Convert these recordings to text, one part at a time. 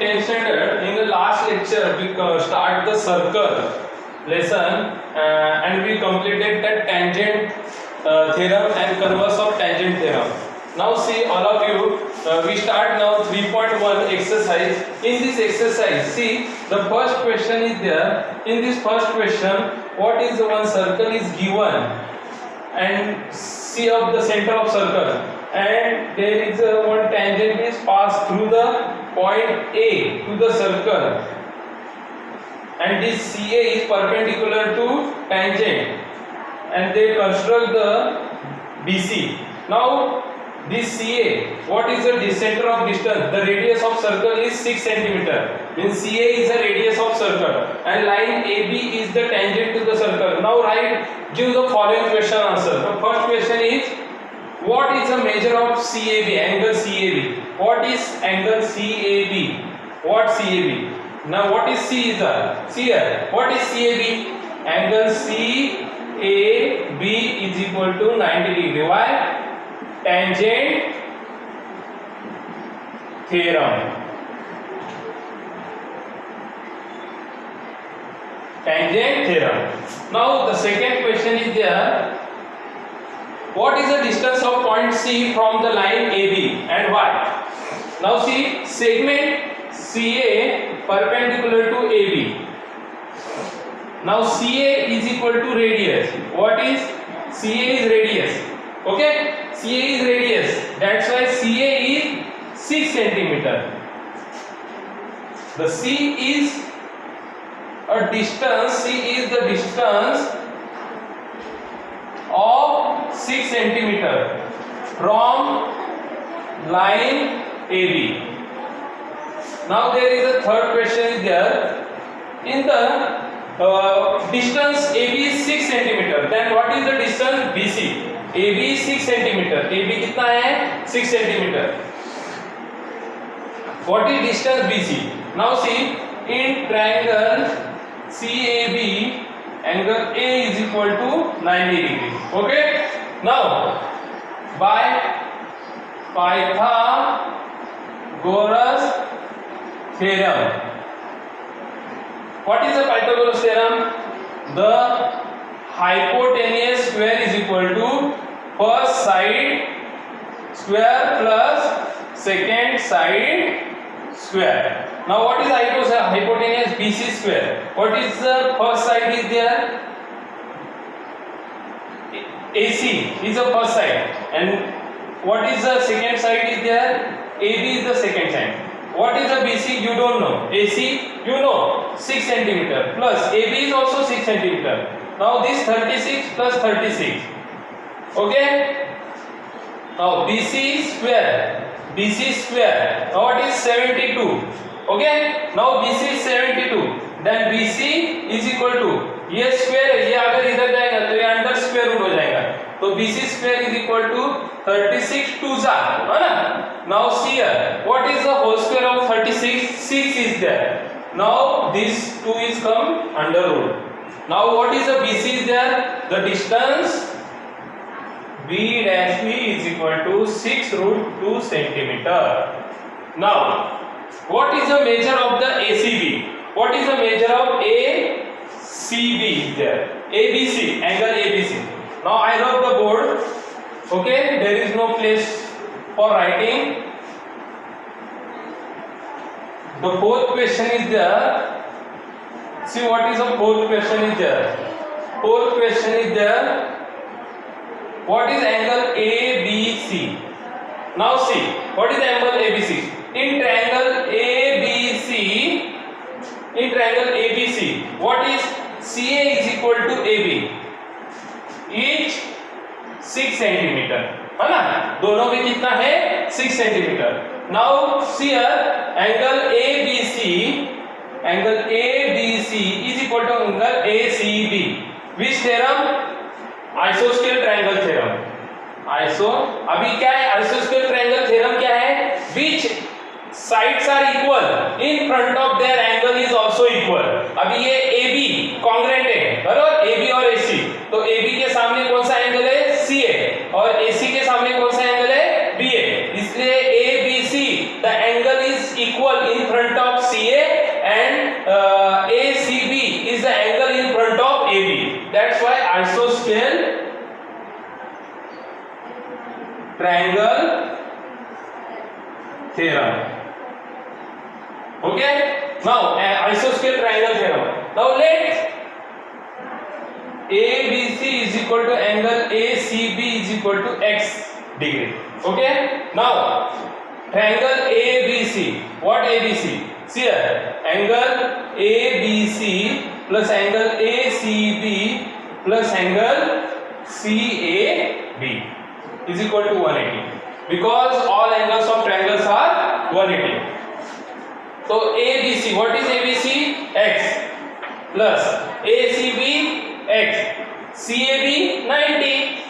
mentioned in the last lecture we start the circle lesson and we completed that tangent theorem and converse of tangent theorem. Now see all of you, we start now 3.1 exercise. In this exercise, see the first question is there. In this first question, what is the one circle is given and C of the center of circle, and there is one tangent is passed through the point A to the circle, and this CA is perpendicular to tangent, and they construct the BC. Now this CA, what is the center of distance? The radius of circle is 6 cm. Means CA is the radius of circle, and line AB is the tangent to the circle. Now give the following question answer. The first question is, what is the measure of CAB? Angle CAB. What is angle CAB? What CAB? Now what is C is the C here? What is CAB? Angle CAB is equal to 90 degree. Why? Tangent theorem. Tangent theorem. Now the second question is there. What is the distance of point C from the line AB and why? Now see, segment CA perpendicular to AB. Now CA is equal to radius. What is CA is radius. Okay, CA is radius. That's why CA is 6 cm. The C is a distance. C is the distance of 6 cm from line AB. Now there is a third question is there. In the distance AB is 6 cm. Then what is the distance BC? AB is 6 cm. AB कितना है? 6 cm. What is distance BC? Now see, in triangle CAB, angle A is equal to 90 degree. Okay. Now by Pythagoras theorem. What is the Pythagoras theorem? The hypotenuse square is equal to first side square plus second side square. Now what is hypotenuse? BC square. What is the first side is there? AC is the first side, and what is the second side is there? AB is the second side. What is the BC? You don't know. AC you know, 6 cm plus AB is also 6 cm. Now this 36 plus 36. Okay. Now BC square. BC square. Now what is 72? Okay. Now BC is 72. Then BC is equal to ये square है, ये अगर इधर जाएगा तो ये under square root हो जाएगा. तो BC square is equal to 36 2s है ना. Now see here, what is the whole square of 36? 6 is there. Now this 2 is come under root. Now what is the BC is there? The distance B dash B is equal to 6 root 2 centimeter. Now what is the measure of the ACB? What is the measure of ACB is there? ABC, angle ABC. Now I wrote the board. Okay, there is no place for writing. The fourth question is there. See what is the fourth question is there. Fourth question is there. What is angle ABC? Now see, what is the angle ABC? In triangle ABC, what is CA is equal to AB? Each 6 cm. है ना? दोनों में कितना है? 6 cm. Now see here, angle ABC is equal to angle ACB. Which theorem? Isosceles triangle theorem. अभी क्या है? Isosceles triangle theorem क्या है? Which sides are equal in front of their angle is also equal. अभी ये AB congruent है, बराबर? AB और AC. तो AB के सामने कौन सा एंगल है? CA, और AC के सामने कौन सा एंगल है? BA. इसलिए ABC, the angle is equal in front of CA and ACB is the angle in front of AB. That's why isoscale triangle theorem. Okay, now isoscale triangle theorem. Now let ABC is equal to angle ACB is equal to x degree. Okay, now triangle ABC. What ABC? See here, angle ABC plus angle ACB plus angle CAB is equal to 180, because all angles of triangles are 180. So ABC, what is ABC? X plus ACB x, CAB 90,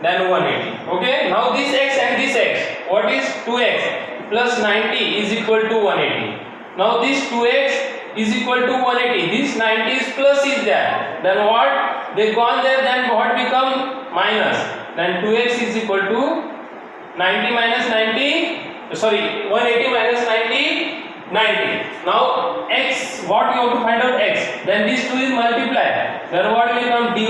then 180. Okay, now this x and this x, what is 2x plus 90 is equal to 180. Now this 2x is equal to 180, this 90 is plus is there, then what, they gone there, then what become minus, then 2x is equal to 90 minus 90, sorry, 180 minus 90, 90. Now x, what you have to find out x, then these two is multiplied, then what will become dy,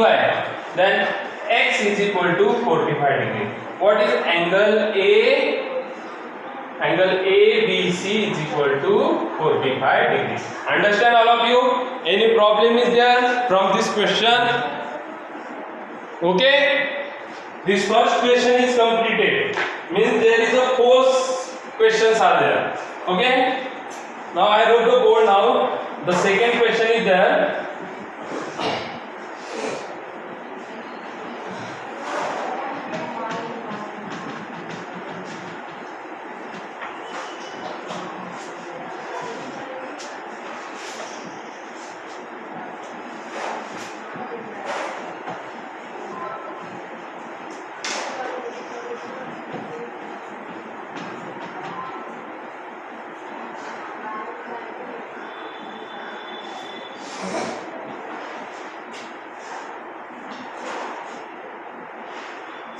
then x is equal to 45 degree. What is angle A? Angle ABC is equal to 45 degrees. Understand all of you? Any problem is there from this question? Okay, this first question is completed, means there is a post questions are there. Okay, now I wrote the board. Now the second question is there.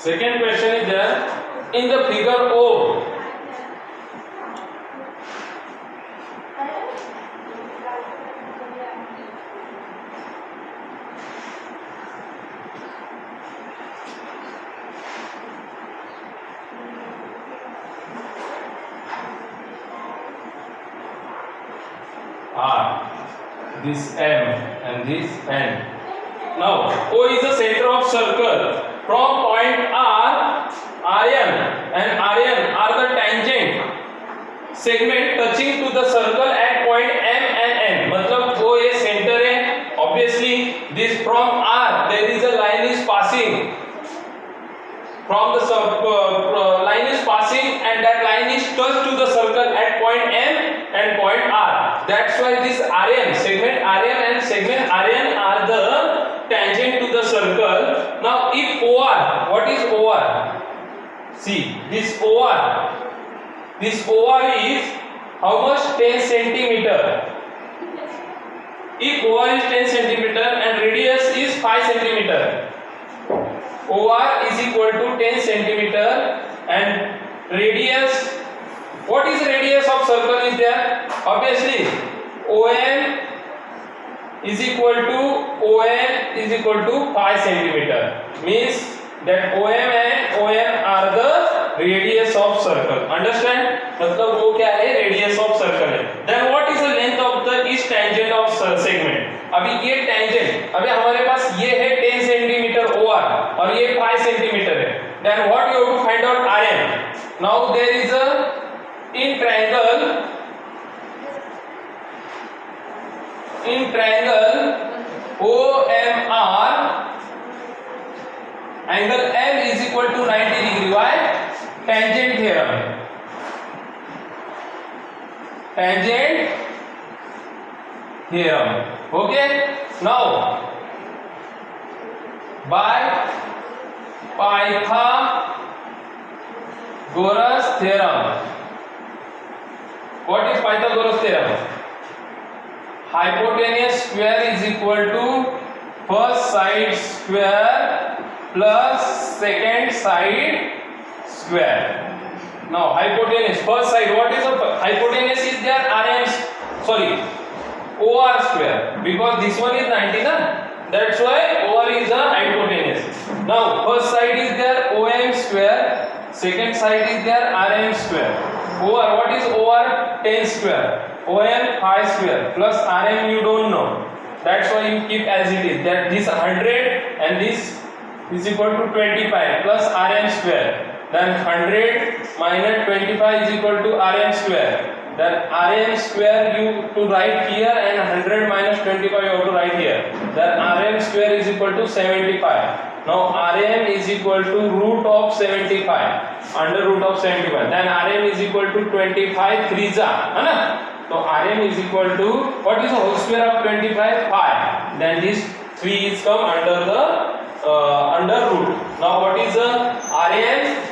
Second question is there in the figure O. R, this M and this N. Now O is the center of circle. From point R, RN and RN are the tangent segment touching to the circle at point M and N. मतलब O a center है. Obviously, this from R there is a line is passing. From the line is passing and that line is touched to the circle at point M and point R. That's why this RN segment RN and segment RN are the tangent to the circle. Now if OR, what is OR? See, this OR is how much? 10 centimeter. If OR is 10 centimeter and radius is 5 centimeter, OR is equal to 10 centimeter and radius, what is the radius of circle is there? Obviously OM is equal to 5 centimeter, means that OM and ON are the radius of circle. Understand? मतलब वो क्या है? Radius of circle है. Then what is the length of the each tangent of segment? अभी ये tangent, अभी हमारे पास ये है 10 centimeter OR और ये 5 centimeter है. Then what you have to find out RN? Now there is a in triangle OMR, angle M is equal to 90 degree. Why? Tangent theorem. Okay. Now by Pythagoras theorem. What is Pythagoras theorem? Hypotenuse square is equal to first side square plus second side square. Now hypotenuse, first side, what is the hypotenuse is there? OR square, because this one is 90 na, that's why OR is a hypotenuse. Now first side is there OM square, second side is there RM square. OR, what is OR? 10 square. OM 5 square plus RM you don't know, that's why you keep as it is, that this 100 and this is equal to 25 plus RM square. Then 100 minus 25 is equal to RM square. Then RM square you to write here, and 100 minus 25 you have to write here. Then RM square is equal to 75. Now RM is equal to root of 75, under root of 75. Then RM is equal to 25 3 है ना? So RM is equal to, what is the whole square of 25? 5. Then this 3 is come under the under root. Now what is the RM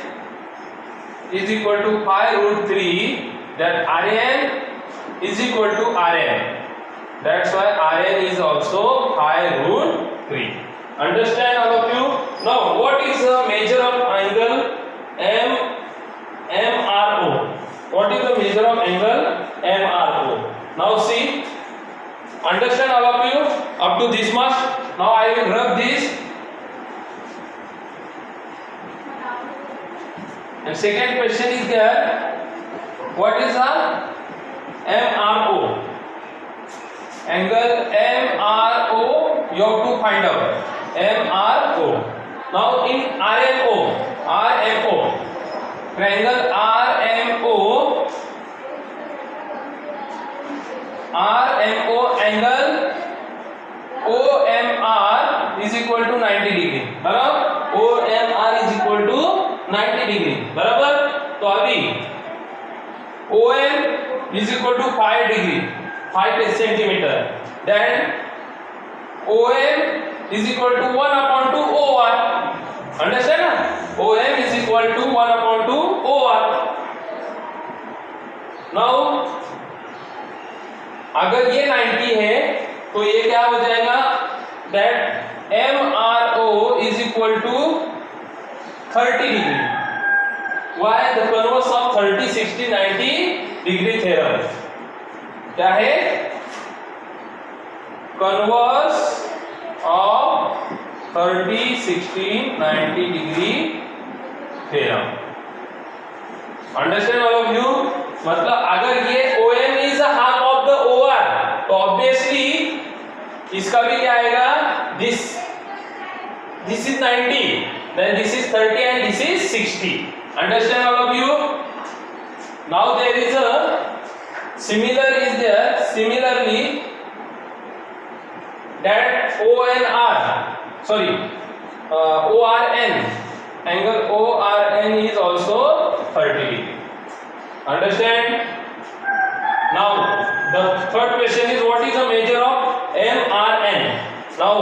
is equal to 5 root 3, that Rn is equal to Rn. That's why Rn is also 5 root 3. Understand all of you? Now what is the measure of angle MRO? What is the measure of angle MRO? Now see, understand all of you up to this much. Now I will rub this. And second question is there, what is the MRO? Angle MRO you have to find out. MRO. Now in RMO, triangle RMO angle OMR is equal to 90 degree. बराबर? OMR is equal to 90 degree बराबर. तो अभी OM is equal to 5 degree, 5 centimetre. Then OM is equal to 1 upon 2 OR. Understand ना? OM is equal to 1 upon 2 OR. Now अगर ये 90 है तो ये क्या हो जाएगा? That MRO is equal to 30 degree. Why? The converse of 30, 60, 90 degree theorem. क्या है? Converse of 30, 60, 90 degree theorem. Understand all of you? मतलब अगर ये OM is a half of the OR, तो obviously इसका भी क्या आएगा? This is 90, then this is 30 and this is 60. Understand all of you? Now there is a similarly that ORN, angle ORN is also 30 degree. Understand? Now the third question is, what is the measure of MRN? Now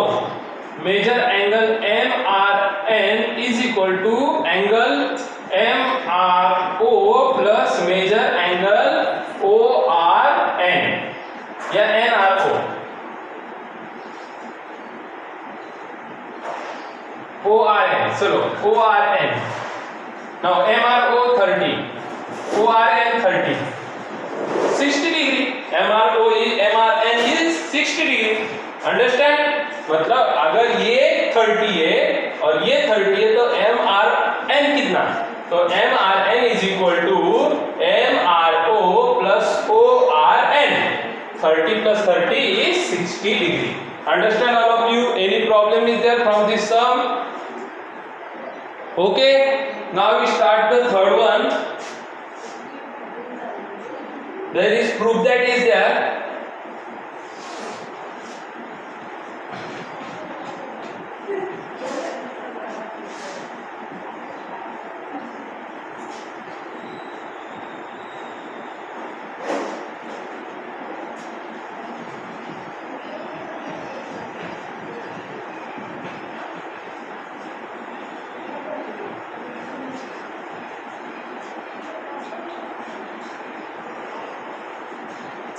measure angle MRN is equal to angle MRO plus measure angle ORN या NRO. ORN, चलो ORN. Now MRO 30, ORN 30, 60 degree. MRN is 60 degree. Understand? मतलब अगर ये 30 है और ये 30 है तो MRN कितना? तो MRN is equal to MRO plus ORN. 30 plus 30 is 60 degree. Understand all of you? Any problem is there from this sum? Okay. Now we start the third one. There is proof that is there.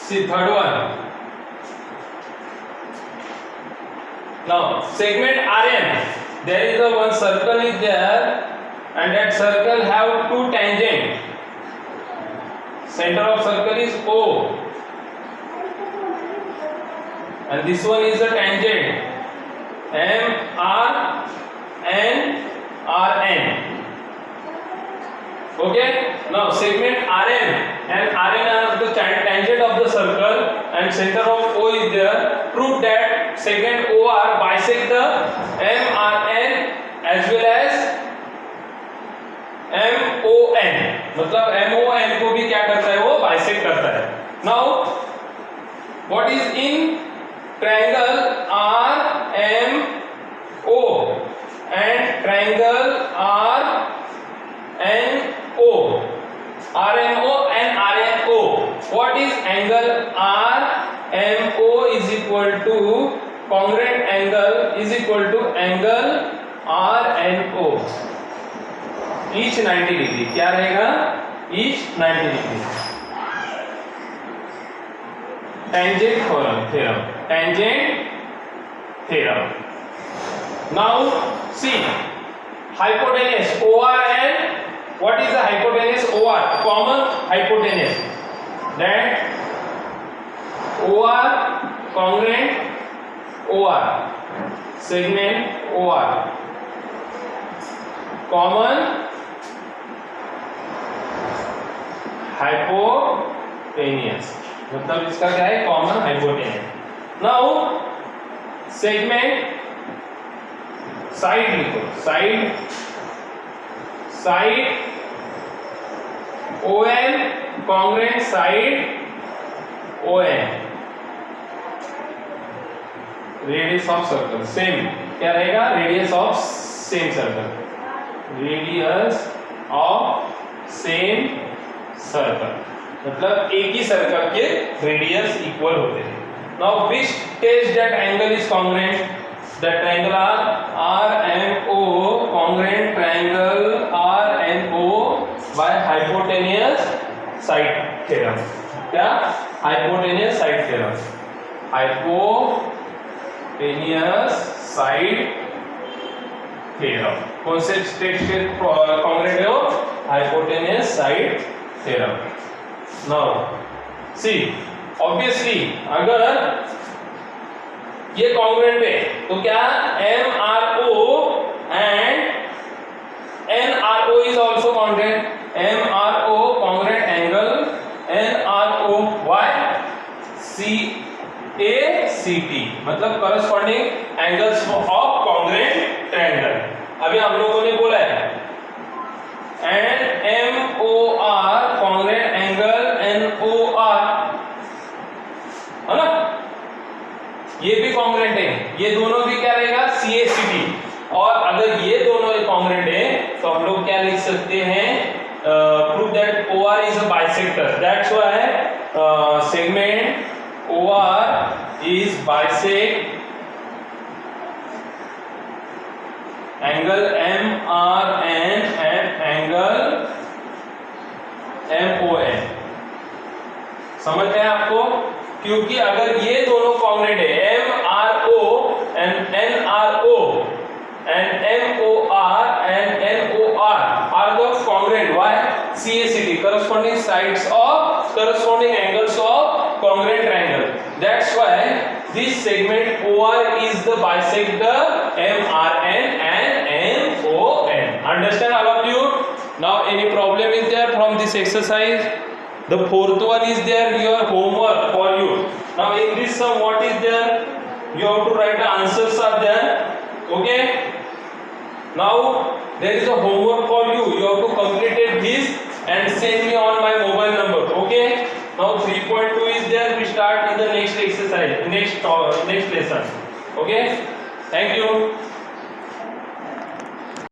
See third one. Now segment RM, there is a one circle is there, and that circle have two tangent. center of circle is O, and this one is the tangent MRN. Okay, now segment RM and RN are the tangent of the circle and center of O is there. Prove that segment OR bisect the MRN as well as MON. मतलब MON को भी क्या करता है, वो bisect करता है. Now what is in triangle RMO and triangle RNO, RMO and RNO. What is angle RMO is equal to congruent angle is equal to angle RNO. Each 90 degree. क्या रहेगा? Each 90 degree. Tangent theorem. Tangent theorem. Now see hypotenuse OR and what is the hypotenuse OR? Common hypotenuse. That OR congruent OR segment OR common hypotenuse. मतलब इसका क्या है? Common hypotenuse. Now segment side लिखो, side ON congruent side ON. Radius of circle same क्या रहेगा? Radius of same circle, radius of same circle मतलब एक ही सर्कल के रेडियस इक्वल होते हैं. Now which test that angle is congruent? The triangle RMO congruent triangle RNO by hypotenuse side theorem. क्या? Hypotenuse side theorem. Hypotenuse side theorem कौन से test के कॉन्ग्रुएंट है वो? Hypotenuse side theorem. Now see obviously अगर ये congruent है तो क्या MRO and NRO is also congruent. MRO congruent angle NRO why? CACT मतलब corresponding angles of congruent triangle. अभी हम लोगों ने बोला है and MOR congruent angle NOR है ना, ये भी कॉन्ग्रुएंट है. ये दोनों भी क्या रहेगा? CACT. और अगर ये दोनों कॉन्ग्रुएंट है तो हम लोग क्या लिख सकते हैं? Prove that OR is a bisector. That's why segment OR is bisect angle MRN and angle MON. समझ में आपको? क्योंकि अगर ये दोनों कॉन्ग्रुएंट है MRO and NRO and MOR and NOR are the congruent. Why? CACT corresponding sides of corresponding angles of congruent triangle. That's why this segment OR is the bisector MRN and MON. Understand all of you? Now any problem is there from this exercise? The fourth one is there, your homework for you. Now in this sum what is there? You have to write the answers are there. Okay? Now there is a homework for you. You have to complete this and send me on my mobile number. Okay? Now 3.2 is there. We start in the next exercise, next lesson. Okay? Thank you.